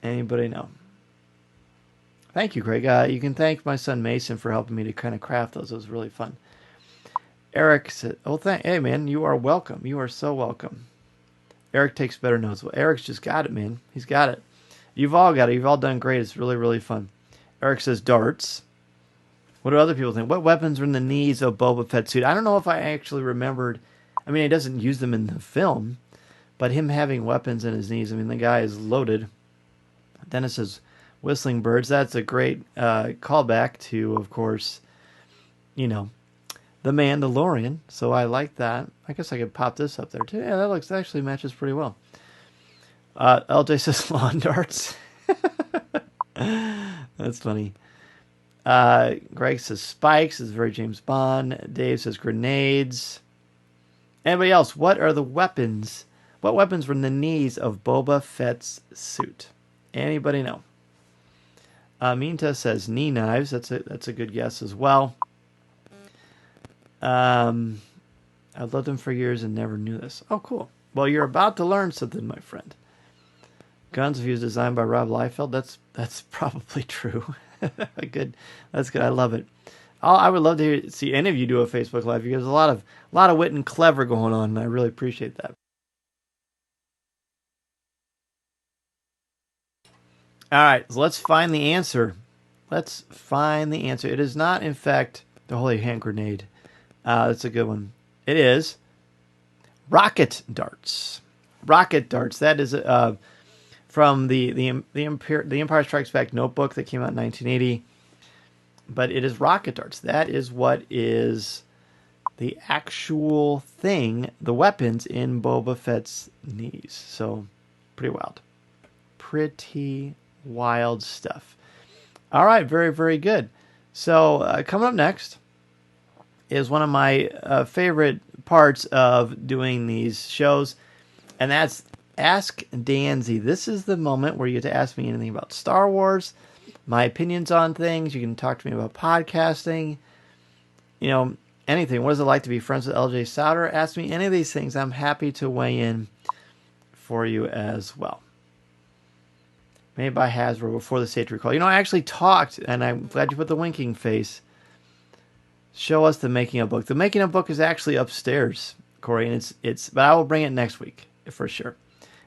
Anybody know? Thank you, Craig. You can thank my son Mason for helping me to kind of craft those. It was really fun. Eric said, hey, man, you are welcome. You are so welcome. Eric takes better notes. Well, Eric's just got it, man. He's got it. You've all got it. You've all done great. It's really, really fun. Eric says darts. What do other people think? What weapons are in the knees of Boba Fett's suit? I don't know if I actually remembered. I mean, he doesn't use them in the film, but him having weapons in his knees. I mean, the guy is loaded. Dennis says, "Whistling birds." That's a great callback to, of course, you know, The Mandalorian. So I like that. I guess I could pop this up there too. Yeah, that actually matches pretty well. LJ says lawn darts. That's funny. Greg says spikes. Is very James Bond. Dave says grenades. Anybody else? What are the weapons? What weapons were in the knees of Boba Fett's suit? Anybody know? Minta says knee knives. That's a good guess as well. I've loved them for years and never knew this. Oh, cool. Well, you're about to learn something, my friend. Guns Views designed by Rob Liefeld. That's probably true. Good. That's good. I love it. I would love to see any of you do a Facebook Live because there's a lot of wit and clever going on, and I really appreciate that. All right, so let's find the answer. It is not, in fact, the Holy Hand Grenade. That's a good one. It is rocket darts. Rocket darts. That is from the Empire Strikes Back notebook that came out in 1980. But it is rocket darts. That is what is the actual thing, the weapons in Boba Fett's knees. So, pretty wild. Pretty wild stuff. All right, very, very good. So, coming up next is one of my favorite parts of doing these shows, and that's Ask Danzy. This is the moment where you get to ask me anything about Star Wars, my opinions on things. You can talk to me about podcasting, anything. What is it like to be friends with LJ Souter? Ask me any of these things. I'm happy to weigh in for you as well. Made by Hasbro before the State Recall. I actually talked, and I'm glad you put the winking face. Show us the making of book. The making of book is actually upstairs, Corey, and but I will bring it next week for sure.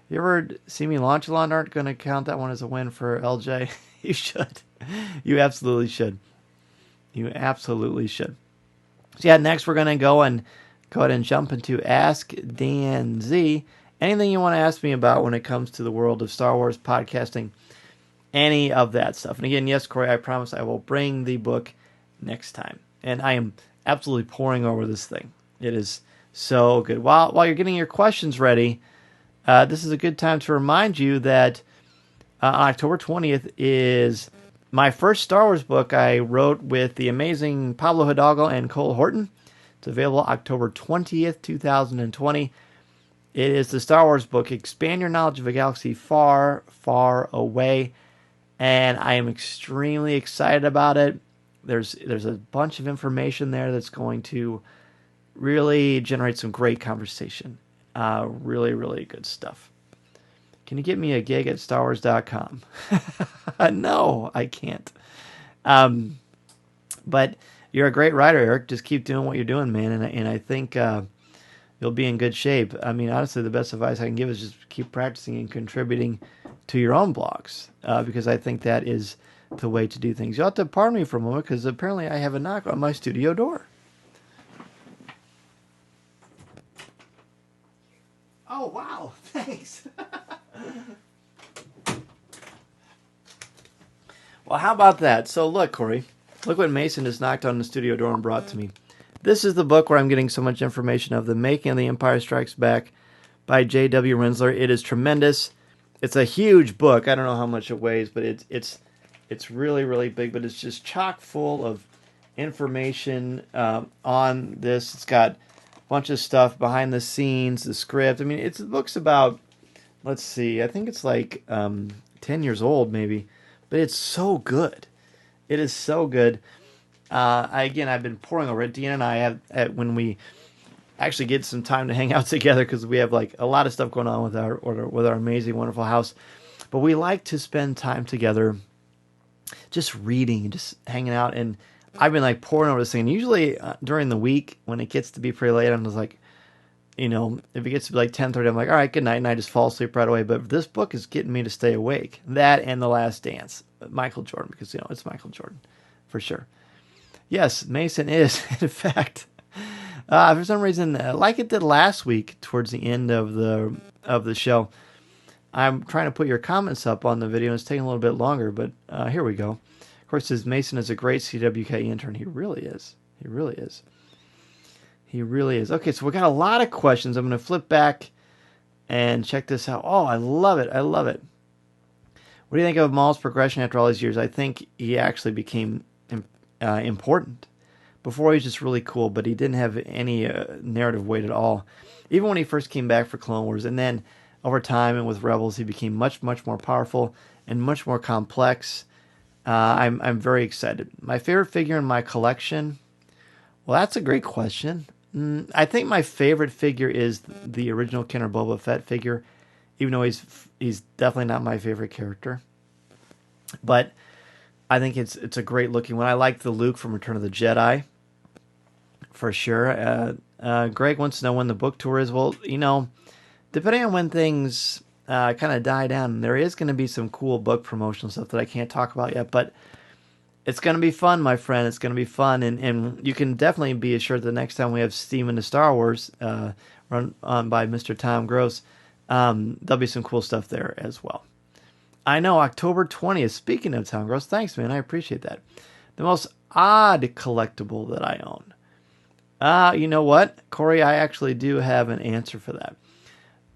You ever see me launch a lawn? Aren't going to count that one as a win for LJ? You should. You absolutely should. You absolutely should. So yeah, next we're going to go ahead and jump into Ask Dan Z. Anything you want to ask me about when it comes to the world of Star Wars podcasting, any of that stuff. And again, yes, Corey, I promise I will bring the book next time. And I am absolutely pouring over this thing. It is so good. While you're getting your questions ready, this is a good time to remind you that on October 20th is my first Star Wars book I wrote with the amazing Pablo Hidalgo and Cole Horton. It's available October 20th, 2020. It is the Star Wars book, Expand Your Knowledge of a Galaxy Far, Far Away. And I am extremely excited about it. There's a bunch of information there that's going to really generate some great conversation. Really, really good stuff. Can you get me a gig at StarWars.com? No, I can't. But you're a great writer, Eric. Just keep doing what you're doing, man. And I think you'll be in good shape. I mean, honestly, the best advice I can give is just keep practicing and contributing to your own blogs, because I think that is the way to do things. You'll have to pardon me for a moment, because apparently I have a knock on my studio door. Oh, wow. Thanks. Well, how about that? So look, Corey, look what Mason just knocked on the studio door and brought to me. This is the book where I'm getting so much information of, The Making of the Empire Strikes Back by J.W. Rinsler. It is tremendous. It's a huge book. I don't know how much it weighs, but it's really, really big, but it's just chock full of information on this. It's got a bunch of stuff behind the scenes, the script. I mean, the book's about, let's see, I think it's like 10 years old maybe, but it's so good. It is so good. I've been pouring over it. Deanna and I have, when we actually get some time to hang out together, because we have like a lot of stuff going on with our amazing, wonderful house, but we like to spend time together just reading and just hanging out. And I've been like pouring over this thing. And usually during the week when it gets to be pretty late, I'm just like, if it gets to be like 10:30, I'm like, all right, good night, and I just fall asleep right away. But this book is getting me to stay awake. That and The Last Dance, Michael Jordan, because it's Michael Jordan for sure. Yes, Mason is, in fact. For some reason, like it did last week, towards the end of the show, I'm trying to put your comments up on the video. It's taking a little bit longer, but here we go. Of course, says Mason is a great CWK intern. He really is. He really is. He really is. Okay, so we got a lot of questions. I'm going to flip back and check this out. Oh, I love it. I love it. What do you think of Maul's progression after all these years? I think he actually became important. Before he was just really cool, but he didn't have any narrative weight at all. Even when he first came back for Clone Wars, and then over time and with Rebels, he became much, much more powerful and much more complex. I'm very excited. My favorite figure in my collection? Well, that's a great question. I think my favorite figure is the original Kenner Boba Fett figure, even though he's definitely not my favorite character. But I think it's a great looking one. I like the Luke from Return of the Jedi, for sure. Greg wants to know when the book tour is. Well, depending on when things kind of die down, there is going to be some cool book promotional stuff that I can't talk about yet, but it's going to be fun, my friend. It's going to be fun, and you can definitely be assured the next time we have Steam into Star Wars, run on by Mr. Tom Gross, there'll be some cool stuff there as well. I know, October 20th. Speaking of Tom Gross, thanks, man. I appreciate that. The most odd collectible that I own. You know what, Corey? I actually do have an answer for that.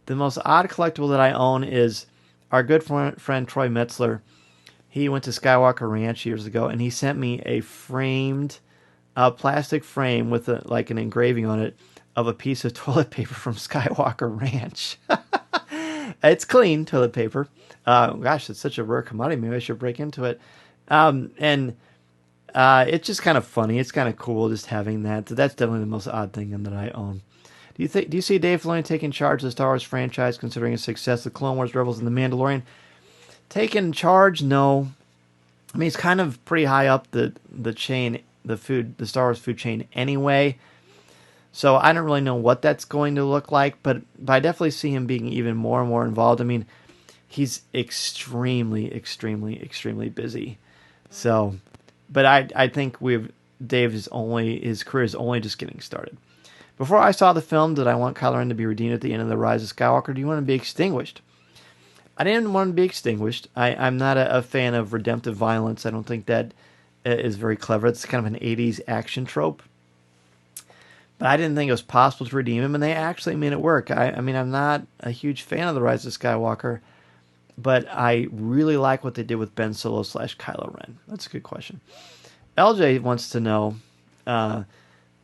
The most odd collectible that I own is our good friend Troy Metzler. He went to Skywalker Ranch years ago, and he sent me a framed plastic frame with an engraving on it of a piece of toilet paper from Skywalker Ranch. It's clean toilet paper. Gosh, it's such a rare commodity. Maybe I should break into it. And it's just kind of funny. It's kind of cool just having that. So that's definitely the most odd thing that I own. Do you see Dave Filoni taking charge of the Star Wars franchise, considering his success of Clone Wars, Rebels, and The Mandalorian? Taking charge? No. I mean, he's kind of pretty high up the chain, the Star Wars food chain anyway. So I don't really know what that's going to look like, but I definitely see him being even more and more involved. I mean, he's extremely, extremely, extremely busy. So, but I think his career is only just getting started. Before I saw the film, did I want Kylo Ren to be redeemed at the end of The Rise of Skywalker? Do you want to be extinguished? I didn't want to be extinguished. I'm not a fan of redemptive violence. I don't think that is very clever. It's kind of an 80s action trope. But I didn't think it was possible to redeem him, and they actually made it work. I mean, I'm not a huge fan of The Rise of Skywalker, but I really like what they did with Ben Solo / Kylo Ren. That's a good question. LJ wants to know,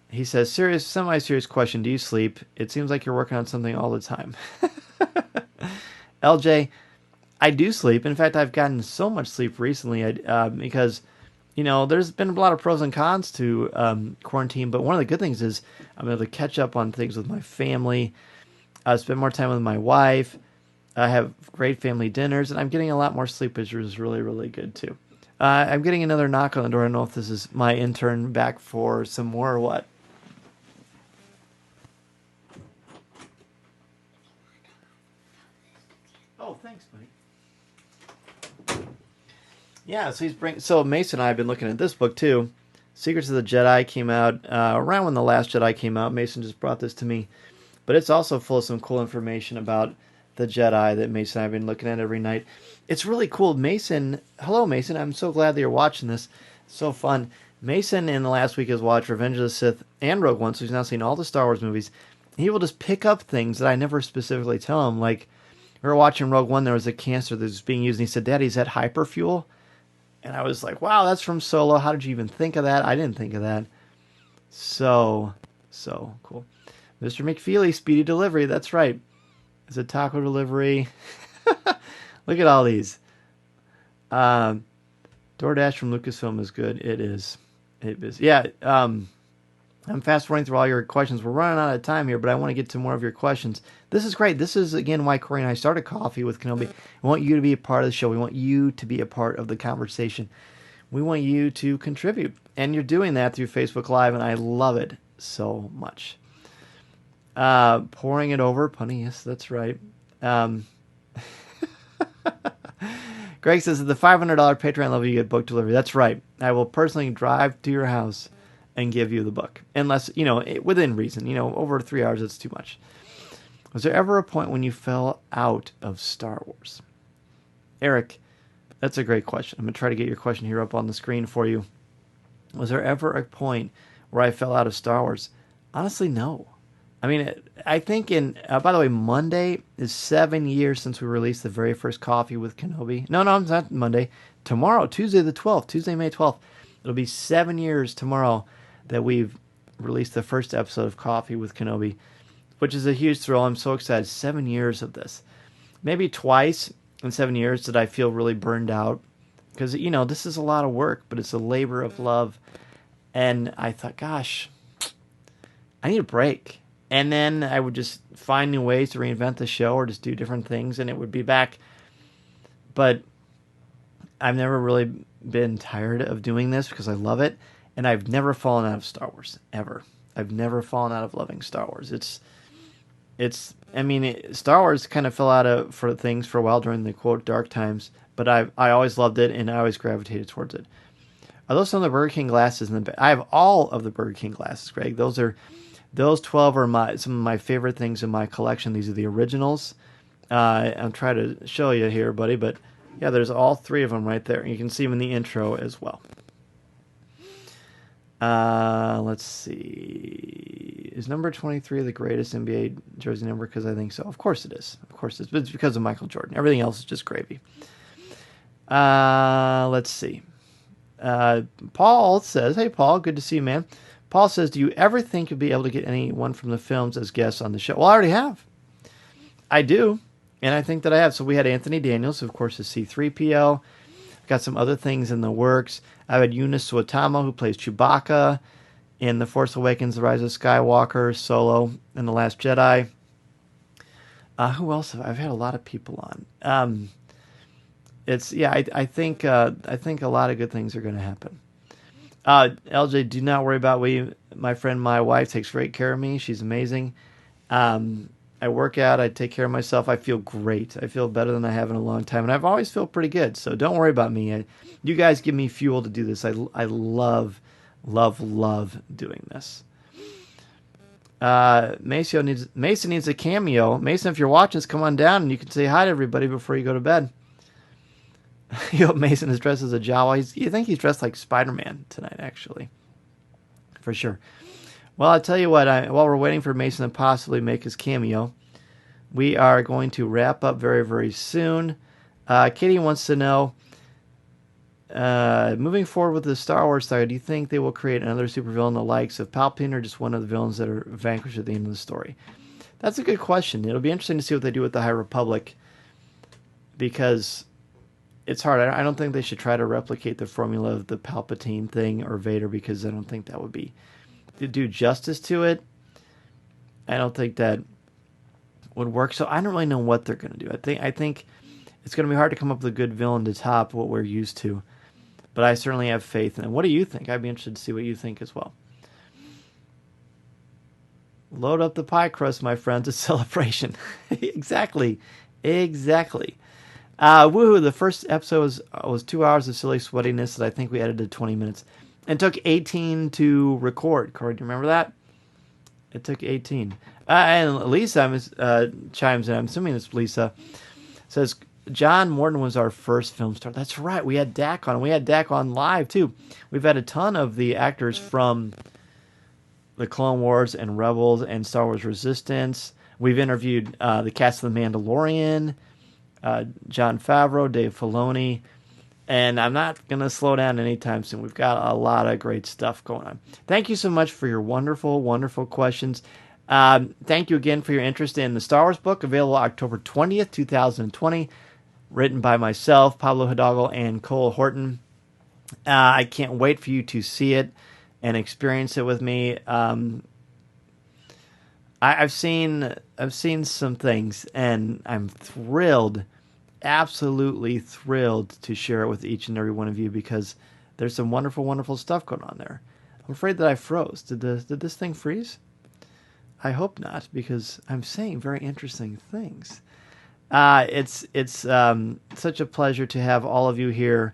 he says, semi-serious question, do you sleep? It seems like you're working on something all the time. LJ, I do sleep. In fact, I've gotten so much sleep recently because, there's been a lot of pros and cons to quarantine, but one of the good things is I'm able to catch up on things with my family, spend more time with my wife, have great family dinners, and I'm getting a lot more sleep, which is really, really good too. I'm getting another knock on the door. I don't know if this is my intern back for some more or what. Oh, thanks, buddy. Yeah, so Mason and I have been looking at this book too. Secrets of the Jedi came out around when The Last Jedi came out. Mason just brought this to me. But it's also full of some cool information about the Jedi that Mason and I have been looking at every night. It's really cool. Hello Mason, I'm so glad that you're watching this. It's so fun. Mason in the last week has watched Revenge of the Sith and Rogue One, so he's now seen all the Star Wars movies. He will just pick up things that I never specifically tell him. Like, we were watching Rogue One, there was a canister that was being used, and he said, Daddy, is that hyperfuel? And I was like, wow, that's from Solo. How did you even think of that? I didn't think of that. So cool. Mr. McFeely, speedy delivery. That's right. It's a taco delivery. Look at all these. DoorDash from Lucasfilm is good. It is. It is. Yeah. I'm fast forwarding through all your questions. We're running out of time here, but I want to get to more of your questions. This is great. This is, again, why Corey and I started Coffee with Kenobi. We want you to be a part of the show. We want you to be a part of the conversation. We want you to contribute. And you're doing that through Facebook Live, and I love it so much. Pouring it over. Punny, yes, that's right. Greg says, at the $500 Patreon level, you get book delivery. That's right. I will personally drive to your house and give you the book. Unless, within reason. Over 3 hours, it's too much. Was there ever a point when you fell out of Star Wars? Eric, that's a great question. I'm going to try to get your question here up on the screen for you. Was there ever a point where I fell out of Star Wars? Honestly, no. I mean, I think by the way, Monday is 7 years since we released the very first Coffee with Kenobi. No, it's not Monday. Tomorrow, Tuesday the 12th, Tuesday, May 12th. It'll be 7 years tomorrow that we've released the first episode of Coffee with Kenobi, which is a huge thrill. I'm so excited. 7 years of this. Maybe twice in 7 years did I feel really burned out. Because, this is a lot of work, but it's a labor of love. And I thought, gosh, I need a break. And then I would just find new ways to reinvent the show or just do different things, and it would be back. But I've never really been tired of doing this because I love it. And I've never fallen out of Star Wars, ever. I've never fallen out of loving Star Wars. Star Wars kind of fell out for things for a while during the, quote, dark times. But I always loved it, and I always gravitated towards it. Are those some of the Burger King glasses in the back? I have all of the Burger King glasses, Greg. Those 12 are some of my favorite things in my collection. These are the originals. I'm trying to show you here, buddy, but yeah, there's all 3 of them right there. You can see them in the intro as well. Let's see. Is number 23 the greatest NBA jersey number? Because I think so. Of course it is. Of course it is. But it's because of Michael Jordan. Everything else is just gravy. Let's see. Paul says, hey, Paul, good to see you, man. Paul says, do you ever think you'll be able to get anyone from the films as guests on the show? Well, I already have. I do, and I think that I have. So we had Anthony Daniels, who, of course, is C-3PO. Got some other things in the works. I've had Eunice Suotamo, who plays Chewbacca in The Force Awakens, The Rise of Skywalker, Solo, and The Last Jedi. Who else have I? I've had a lot of people on. I think a lot of good things are going to happen. LJ, do not worry about me. My friend, my wife, takes great care of me. She's amazing. I work out. I take care of myself. I feel great. I feel better than I have in a long time, and I've always felt pretty good. So don't worry about me. You guys give me fuel to do this. I love doing this. Mason needs a cameo. Mason, if you're watching this, come on down and you can say hi to everybody before you go to bed. You hope Mason is dressed as a Jawa. You think he's dressed like Spider-Man tonight, actually. For sure. Well, I'll tell you what. While we're waiting for Mason to possibly make his cameo, we are going to wrap up very, very soon. Katie wants to know, moving forward with the Star Wars saga, do you think they will create another supervillain the likes of Palpatine or just one of the villains that are vanquished at the end of the story? That's a good question. It'll be interesting to see what they do with the High Republic, because it's hard. I don't think they should try to replicate the formula of the Palpatine thing or Vader, because I don't think that would be to do justice to it. I don't think that would work. So I don't really know what they're going to do. I think it's going to be hard to come up with a good villain to top what we're used to. But I certainly have faith in it. What do you think? I'd be interested to see what you think as well. Load up the pie crust, my friends. It's celebration. Exactly. Woohoo, the first episode was 2 hours of silly sweatiness that I think we edited 20 minutes. And took 18 to record. Corey, do you remember that? It took 18. And Lisa chimes in. I'm assuming it's Lisa. Says, John Morton was our first film star. That's right. We had Dak on. We had Dak on live, too. We've had a ton of the actors from the Clone Wars and Rebels and Star Wars Resistance. We've interviewed the cast of The Mandalorian, Jon Favreau, Dave Filoni. And I'm not going to slow down anytime soon. We've got a lot of great stuff going on. Thank you so much for your wonderful, wonderful questions. Thank you again for your interest in the Star Wars book, available October 20th, 2020, written by myself, Pablo Hidalgo, and Cole Horton. I can't wait for you to see it and experience it with me. I've seen some things, and I'm thrilled, absolutely thrilled to share it with each and every one of you, because there's some wonderful, wonderful stuff going on there. I'm afraid that I froze. Did this thing freeze? I hope not, because I'm saying very interesting things. It's such a pleasure to have all of you here